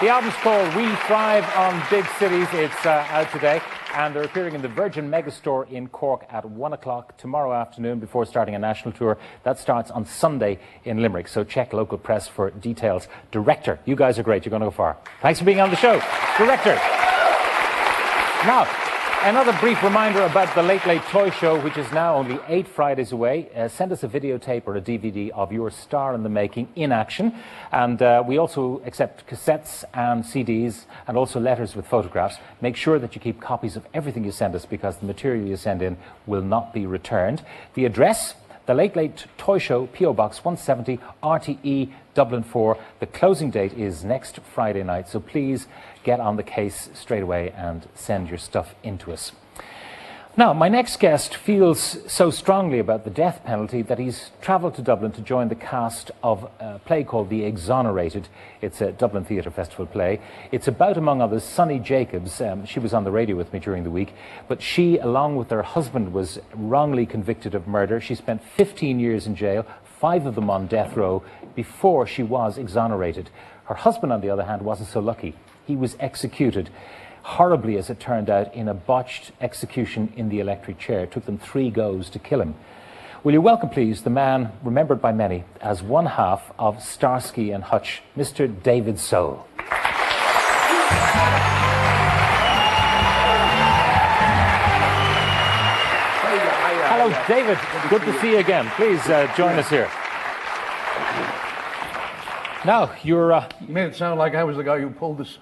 The album's called We Thrive on Big Cities. It's out today, and they're appearing in the Virgin Megastore in Cork at 1 o'clock tomorrow afternoon before starting a national tour. That starts on Sunday in Limerick, so check local press for details. Director, you guys are great. You're going to go far. Thanks for being on the show. Director. Now, another brief reminder about the Late Late Toy Show, which is now only 8 Fridays away. Send us a videotape or a DVD of your star in the making in action. And we also accept cassettes and CDs and also letters with photographs. Make sure that you keep copies of everything you send us because the material you send in will not be returned. The address, the Late Late Toy Show, P.O. Box 170, RTE, Dublin 4. The closing date is next Friday night, so please get on the case straight away and send your stuff into us. Now, my next guest feels so strongly about the death penalty that he's travelled to Dublin to join the cast of a play called The Exonerated. It's a Dublin Theatre Festival play. It's about, among others, Sunny Jacobs. She was on the radio with me during the week, but she, along with her husband, was wrongly convicted of murder. She spent 15 years in jail, 5 of them on death row, before she was exonerated. Her husband, on the other hand, wasn't so lucky. He was executed, horribly as it turned out, in a botched execution in the electric chair. It took them 3 goes to kill him. Will you welcome, please, the man remembered by many as one half of Starsky and Hutch, Mr. David Soul. Hello, David. Good to see you again. Please join us here. Now, you're... You made it sound like I was the guy who pulled this.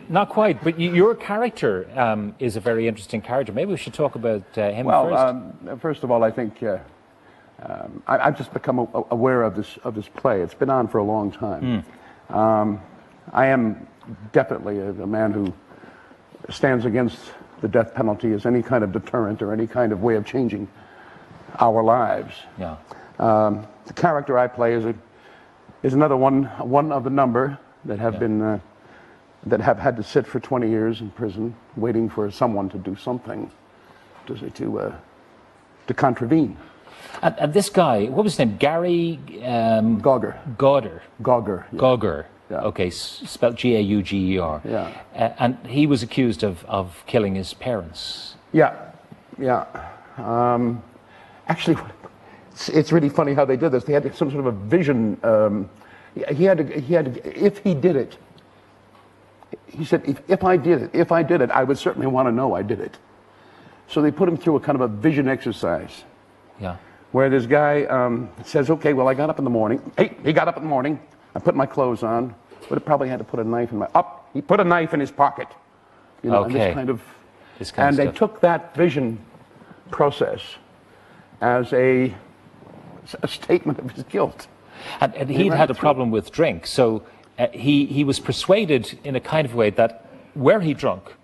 Not quite, but your character is a very interesting character. Maybe we should talk about him first. Well, first of all, I think I've just become aware of this play. It's been on for a long time. I am definitely a man who stands against the death penalty as any kind of deterrent or any kind of way of changing our lives. Yeah. The character I play is another one of the number that have been. That have had to sit for 20 years in prison, waiting for someone to do something to contravene. And this guy, what was his name? Gary... Gauger. Gauger. Gauger. Yeah. Gauger. Yeah. Okay, spelled G-A-U-G-E-R. Yeah. And he was accused of killing his parents. Yeah, yeah. Actually, it's really funny how they did this. They had some sort of a vision. He had to, if he did it, he said, if I did it, I would certainly want to know I did it. So they put him through a kind of a vision exercise. Yeah. Where this guy says, okay, well, I got up in the morning. He got up in the morning. I put my clothes on. But it probably had to put a knife in my... He put a knife in his pocket. You know, okay. and this kind of they stuff. took that vision process as a statement of his guilt. And he'd had a problem with drink, so... he was persuaded in a kind of way that were he drunk,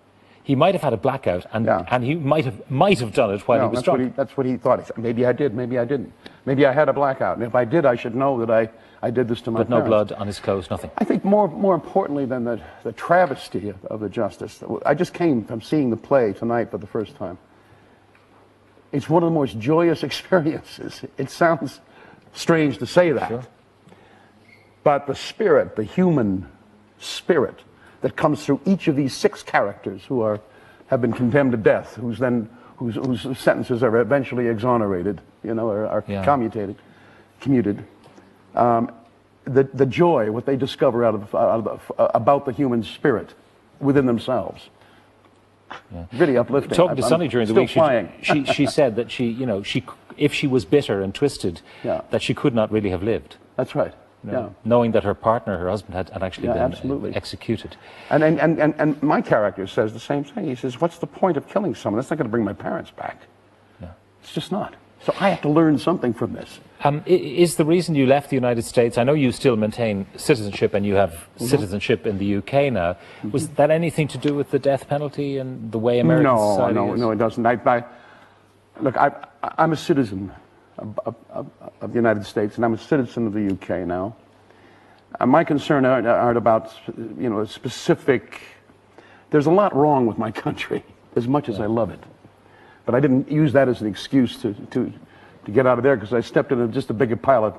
he might have had a blackout, and he might have done it while he was drunk. That's what he thought. He said, maybe I did, maybe I didn't. Maybe I had a blackout, and if I did, I should know that I did this to my parents. But no blood on his clothes, nothing. I think more importantly than the travesty of the justice, I just came from seeing the play tonight for the first time. It's one of the most joyous experiences. It sounds strange to say that. Sure. But the spirit, the human spirit that comes through each of these 6 characters who have been condemned to death, whose sentences are eventually exonerated, are commuted. The joy, what they discover about the human spirit within themselves, really uplifting. Talking to Sunny during the week, she said that if she was bitter and twisted, that she could not really have lived. That's right. Yeah. Knowing that her partner, her husband, had actually been executed. And my character says the same thing. He says, what's the point of killing someone? That's not going to bring my parents back. Yeah. It's just not. So I have to learn something from this. Is the reason you left the United States, I know you still maintain citizenship and you have citizenship in the UK now, was that anything to do with the death penalty and the way American society is? No, it doesn't. Look, I'm a citizen of the United States, and I'm a citizen of the UK now. My concern aren't about, a specific... There's a lot wrong with my country, as much as I love it. But I didn't use that as an excuse to get out of there, because I stepped into just a bigger pile of,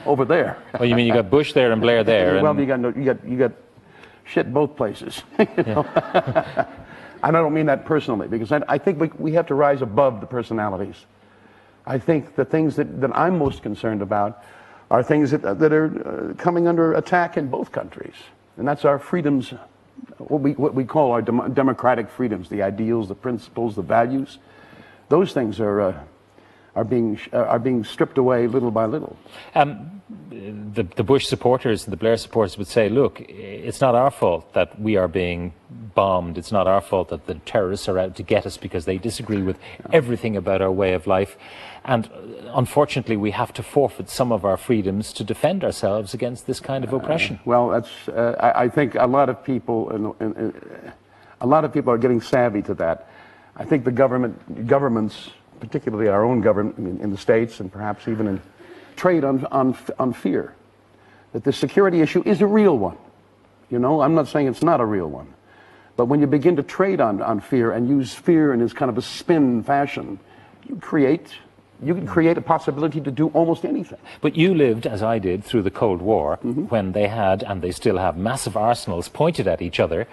over there. Well, you mean you got Bush there and Blair there? Well, you got shit both places. You know? And I don't mean that personally, because I think we have to rise above the personalities. I think the things that I'm most concerned about are things that are coming under attack in both countries. And that's our freedoms, what we call our democratic freedoms, the ideals, the principles, the values. Those things are being stripped away little by little. The Bush supporters and the Blair supporters would say, look, it's not our fault that we are being bombed. It's not our fault that the terrorists are out to get us because they disagree with everything about our way of life. And unfortunately, we have to forfeit some of our freedoms to defend ourselves against this kind of oppression. Well, that's, I think a lot of people, are getting savvy to that. I think the governments, particularly our own government in the States and perhaps even in trade on fear, that the security issue is a real one. You know, I'm not saying it's not a real one. But when you begin to trade on fear and use fear in this kind of a spin fashion, you can create a possibility to do almost anything. But you lived, as I did, through the Cold War, when they had, and they still have, massive arsenals pointed at each other.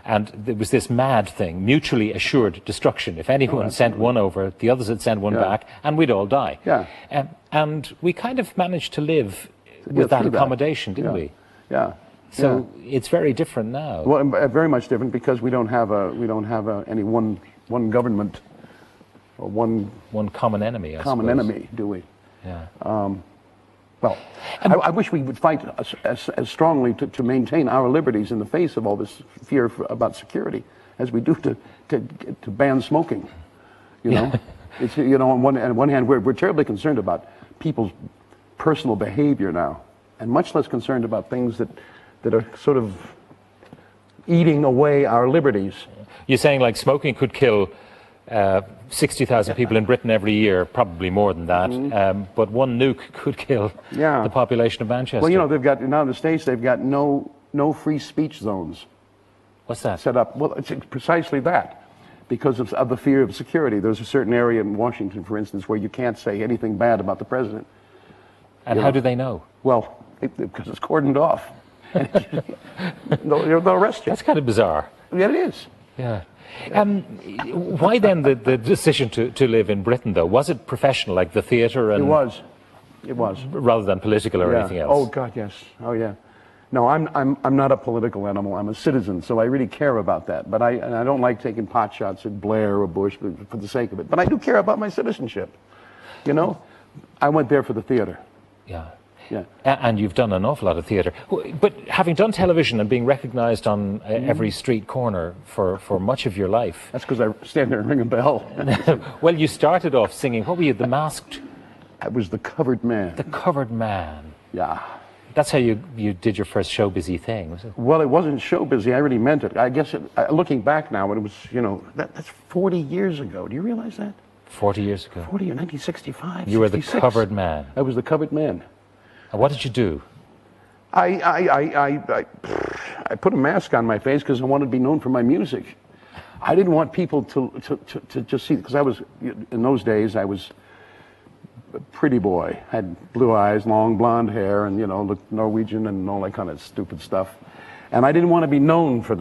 And there was this mad thing, mutually assured destruction. If anyone sent one over, the others would send one back, and we'd all die. Yeah. And we kind of managed to live with that accommodation, didn't we? Yeah. So it's very different now. Well, very much different, because we don't have any one government or one common enemy. I common suppose. enemy, do we? Yeah. Well, I wish we would fight as strongly to maintain our liberties in the face of all this fear about security as we do to ban smoking. You know, it's, you know, on one hand, we're terribly concerned about people's personal behavior now, and much less concerned about things that are sort of eating away our liberties. You're saying like smoking could kill 60,000 people in Britain every year, probably more than that. But one nuke could kill the population of Manchester. Well, you know, they've got, now in the States, they've got no free speech zones. What's that? Set up. Well, it's precisely that, because of the fear of security. There's a certain area in Washington, for instance, where you can't say anything bad about the president. And how do they know? Well, because it's cordoned off. They'll arrest you. That's kind of bizarre. Yeah, it is. Yeah. Why then the decision to live in Britain, though? Was it professional, like the theatre? And It was. Rather than political or anything else? Oh, God, yes. Oh, yeah. No, I'm not a political animal. I'm a citizen, so I really care about that. But I don't like taking pot shots at Blair or Bush for the sake of it. But I do care about my citizenship. You know, I went there for the theatre. Yeah. Yeah. And you've done an awful lot of theatre. But having done television and being recognised on every street corner for much of your life... That's because I stand there and ring a bell. Well, you started off singing, what were you, The Masked? I was the covered man. The Covered Man. Yeah. That's how you did your first show-busy thing, was it? Well, it wasn't show busy. I really meant it. I guess, looking back now, it was, you know, that's 40 years ago. Do you realize that? 40 years ago. 40 or 1965, You were the 66. Covered Man. I was the covered man. And what did you do? I put a mask on my face because I wanted to be known for my music. I didn't want people to just see, because I was, in those days, I was a pretty boy. Had blue eyes, long blonde hair, and, you know, looked Norwegian and all that kind of stupid stuff. And I didn't want to be known for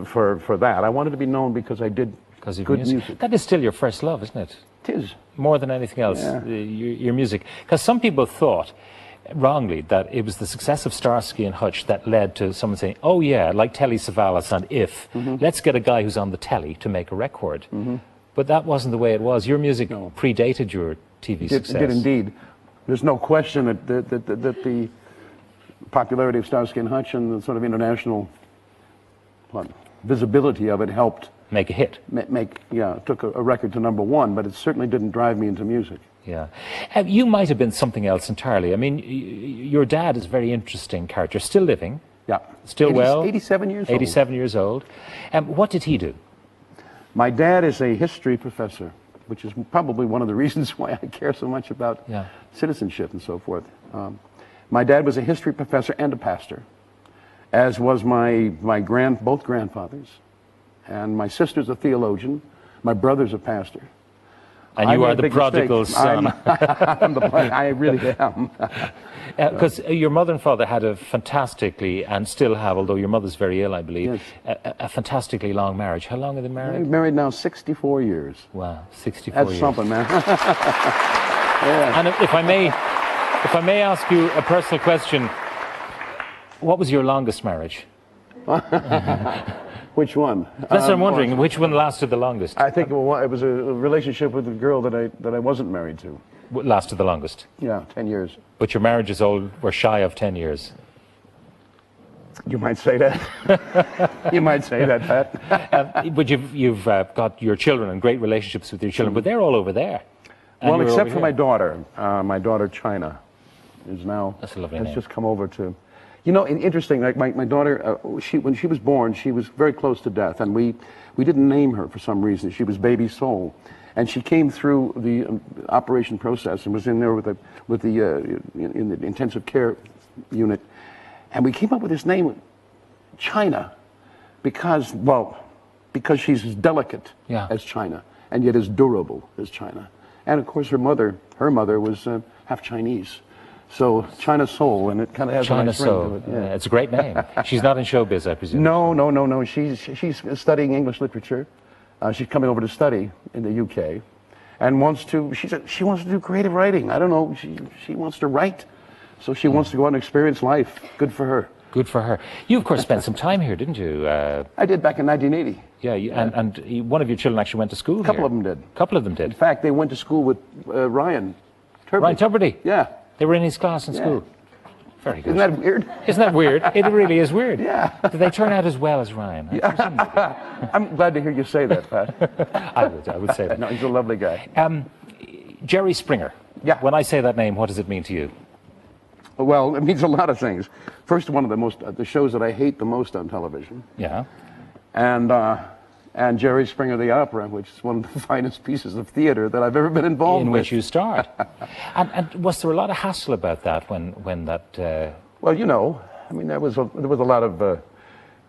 that. I wanted to be known because I did good music. That is still your first love, isn't it? It is. More than anything else, your music. Because some people thought, wrongly, that it was the success of Starsky and Hutch that led to someone saying, oh yeah, like Telly Savalas and If, let's get a guy who's on the telly to make a record. But that wasn't the way it was. Your music predated your TV success. It did indeed. There's no question that the popularity of Starsky and Hutch and the sort of international visibility of it helped make a hit. Took a record to #1, but it certainly didn't drive me into music. Yeah. You might have been something else entirely. I mean, your dad is a very interesting character, still living. Yeah. Still well. 87 years old. 87 years old. What did he do? My dad is a history professor, which is probably one of the reasons why I care so much about citizenship and so forth. My dad was a history professor and a pastor, as was both grandfathers. And my sister's a theologian. My brother's a pastor. And you are the prodigal son. I really am. Because your mother and father had a fantastically, and still have, although your mother's very ill, I believe, a fantastically long marriage. How long are they married? They're married now 64 years. Wow, 64 That's years. something, man. And if I may ask you a personal question, what was your longest marriage? Which one? That's what I'm wondering. Which one lasted the longest? I think it was a relationship with a girl that I wasn't married to. Lasted the longest. Yeah, 10 years. But your marriages all were shy of 10 years. You might say that. You might say that, Pat. But you've got your children and great relationships with your children, but they're all over there. And Well, you're except over for here. my daughter China, is now That's a lovely has name. just come over to. You know, interesting. Like my daughter, when she was born, she was very close to death, and we didn't name her for some reason. She was Baby Soul, and she came through the operation process and was in there with the in the intensive care unit, and we came up with this name, China, because she's as delicate as China, and yet as durable as China. And of course, her mother was half Chinese. So China Soul, and it kind of has China a nice ring Soul. to it. Yeah. It's a great name. She's not in showbiz, I presume. No. She's studying English literature. She's coming over to study in the UK, and she wants to do creative writing. I don't know. She wants to write, so she wants to go out and experience life. Good for her. Good for her. You, of course, spent some time here, didn't you? I did back in 1980. Yeah, and one of your children actually went to school here. A couple of them did. A couple of them In did. fact, they went to school with Ryan Tubridy. Ryan Tubridy. Yeah. They were in his class in school. Very good. Isn't that weird? Isn't that weird? It really is weird. Yeah. Did they turn out as well as Ryan? I'm glad to hear you say that, Pat. I would say that. No, he's a lovely guy. Jerry Springer. Yeah. When I say that name, what does it mean to you? Well, it means a lot of things. First, one of the shows that I hate the most on television. Yeah. And Jerry Springer the Opera, which is one of the finest pieces of theater that I've ever been involved In with. which you starred. and was there a lot of hassle about that when that... Well, you know, I mean, there was a lot of... the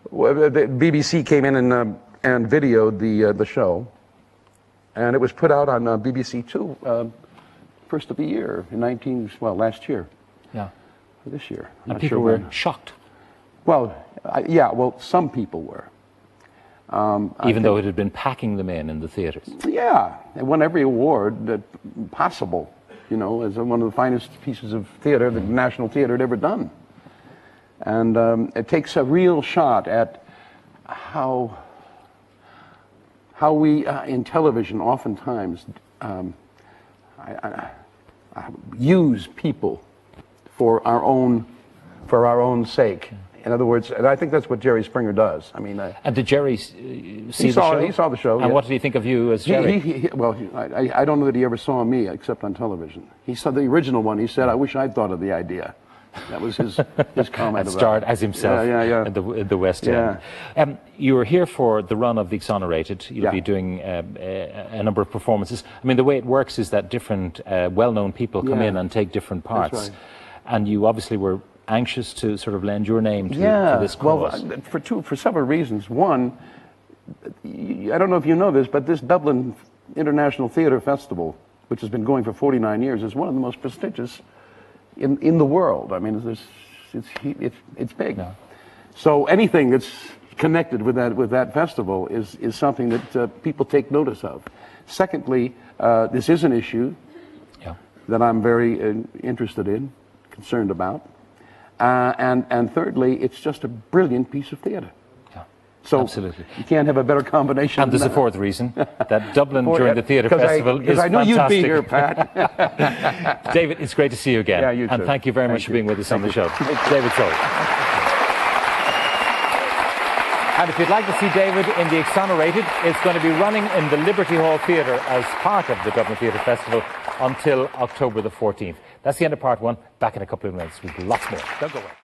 BBC came in and videoed the show, and it was put out on BBC Two first of the year in last year. Yeah. This year. I'm And not people sure were when. shocked. Well, some people were. Even though it had been packing them in the theatres. Yeah, it won every award that possible, you know, as one of the finest pieces of theater that the National Theatre had ever done. And it takes a real shot at how we, in television, oftentimes use people for our own sake. In other words, and I think that's what Jerry Springer does. I mean, And did Jerry see the show? He saw the show. And yeah. what did he think of you as Jerry? I don't know that he ever saw me except on television. He saw the original one. He said, "I wish I'd thought of the idea." That was his comment. And starred as himself Yeah. in the West End. You were here for the run of The Exonerated. You'll be doing a number of performances. I mean, the way it works is that different well-known people come in and take different parts. That's right. And you obviously were anxious to sort of lend your name to this cause. Well, for several reasons. One, I don't know if you know this, but this Dublin International Theatre Festival, which has been going for 49 years, is one of the most prestigious in the world. I mean, it's big. Yeah. So anything that's connected with that festival is something that people take notice of. Secondly, this is an issue that I'm very interested in, concerned about. And thirdly, it's just a brilliant piece of theatre. Yeah, so absolutely. You can't have a better combination. And there's a fourth reason, that Dublin during the theatre festival is I knew fantastic. you'd be here, Pat. David, it's great to see you again. Yeah, you too. And thank you very much for being with us on the show. David Soul. And if you'd like to see David in The Exonerated, it's going to be running in the Liberty Hall Theatre as part of the Dublin Theatre Festival until October the 14th. That's the end of part one. Back in a couple of minutes with lots more. Don't go away.